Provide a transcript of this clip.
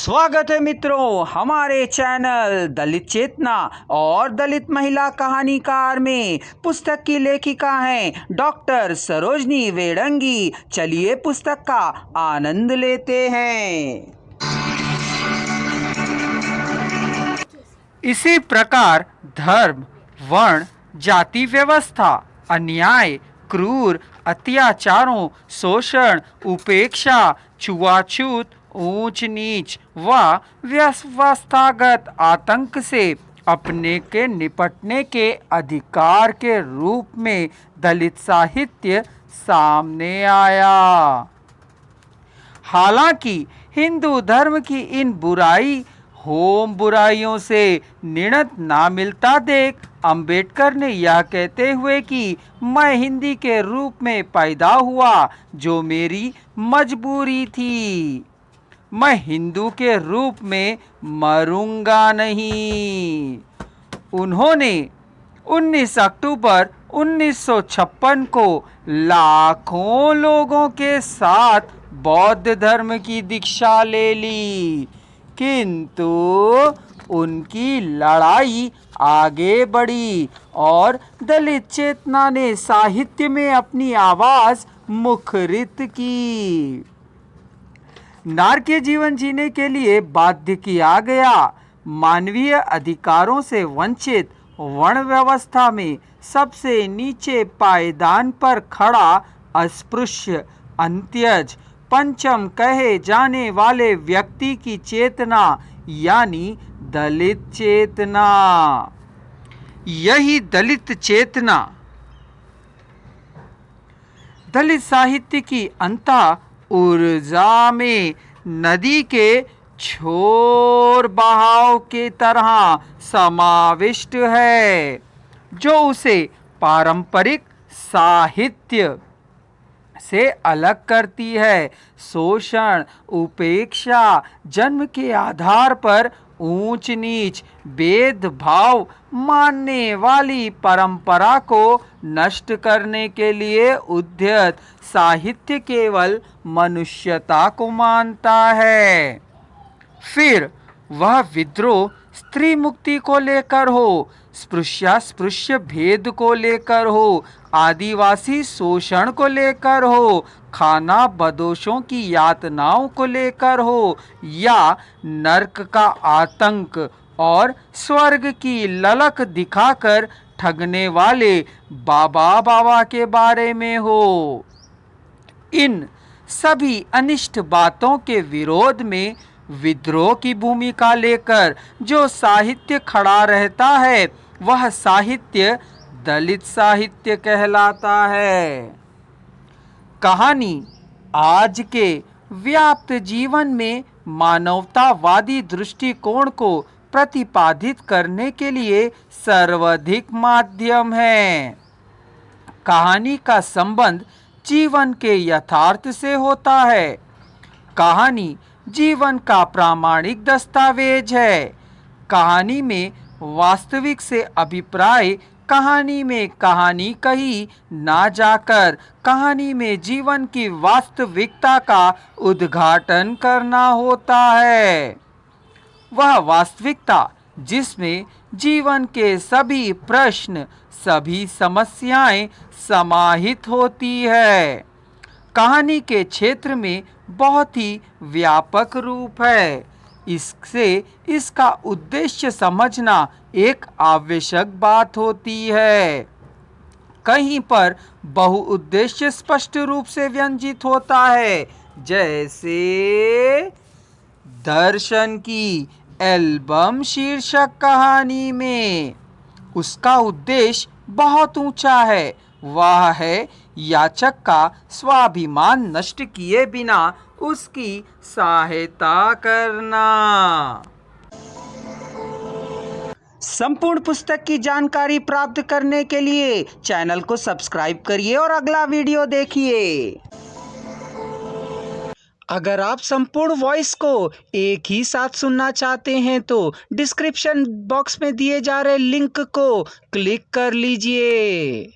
स्वागत है मित्रों हमारे चैनल दलित चेतना और दलित महिला कहानीकार में। पुस्तक की लेखिका हैं डॉक्टर सरोजनी वेडंगी। चलिए पुस्तक का आनंद लेते हैं। इसी प्रकार धर्म, वर्ण, जाति व्यवस्था, अन्याय, क्रूर अत्याचारों, शोषण, उपेक्षा, छुआछूत, ऊंच नीच व व्यवस्थागत आतंक से अपने के निपटने के अधिकार के रूप में दलित साहित्य सामने आया। हालांकि हिंदू धर्म की इन बुराइयों से निडत ना मिलता देख अंबेडकर ने यह कहते हुए कि मैं हिंदी के रूप में पैदा हुआ जो मेरी मजबूरी थी, मैं हिंदू के रूप में मरूंगा नहीं। उन्होंने 19 अक्टूबर 1956 को लाखों लोगों के साथ बौद्ध धर्म की दीक्षा ले ली, किंतु उनकी लड़ाई आगे बढ़ी और दलित चेतना ने साहित्य में अपनी आवाज मुखरित की। नार के जीवन जीने के लिए बाध्य किया गया, मानवीय अधिकारों से वंचित, वर्ण व्यवस्था में सबसे नीचे पायदान पर खड़ा, अस्पृश्य, अंत्यज, पंचम कहे जाने वाले व्यक्ति की चेतना यानी दलित चेतना। यही दलित चेतना दलित साहित्य की अंतः ऊर्जा में नदी के छोर बहाव के तरह समाविष्ट है, जो उसे पारंपरिक साहित्य से अलग करती है। शोषण, उपेक्षा, जन्म के आधार पर ऊंच नीच, भेदभाव मानने वाली परंपरा को नष्ट करने के लिए उद्यत साहित्य केवल मनुष्यता को मानता है। फिर वह विद्रोह स्त्री मुक्ति को लेकर हो, स्पृश्य भेद को लेकर हो, आदिवासी शोषण को लेकर हो, खाना बदोशों की यातनाओं को लेकर हो, या नरक का आतंक और स्वर्ग की ललक दिखाकर ठगने वाले बाबा के बारे में हो। इन सभी अनिष्ट बातों के विरोध में विद्रोह की भूमिका लेकर जो साहित्य खड़ा रहता है वह साहित्य दलित साहित्य कहलाता है। कहानी आज के व्याप्त जीवन में मानवतावादी दृष्टिकोण को प्रतिपादित करने के लिए सर्वाधिक माध्यम है। कहानी का संबंध जीवन के यथार्थ से होता है। कहानी जीवन का प्रामाणिक दस्तावेज है। कहानी में वास्तविक से अभिप्राय कहानी में कहानी कही ना जाकर कहानी में जीवन की वास्तविकता का उद्घाटन करना होता है। वह वास्तविकता जिसमें जीवन के सभी प्रश्न, सभी समस्याएं समाहित होती है, कहानी के क्षेत्र में बहुत ही व्यापक रूप है। इससे इसका उद्देश्य समझना एक आवश्यक बात होती है। कहीं पर बहुउद्देश्य स्पष्ट रूप से व्यंजित होता है, जैसे दर्शन की एल्बम शीर्षक कहानी में। उसका उद्देश्य बहुत ऊंचा है, वह है याचक का स्वाभिमान नष्ट किए बिना उसकी सहायता करना। संपूर्ण पुस्तक की जानकारी प्राप्त करने के लिए चैनल को सब्सक्राइब करिए और अगला वीडियो देखिए। अगर आप संपूर्ण वॉइस को एक ही साथ सुनना चाहते हैं तो डिस्क्रिप्शन बॉक्स में दिए जा रहे लिंक को क्लिक कर लीजिए।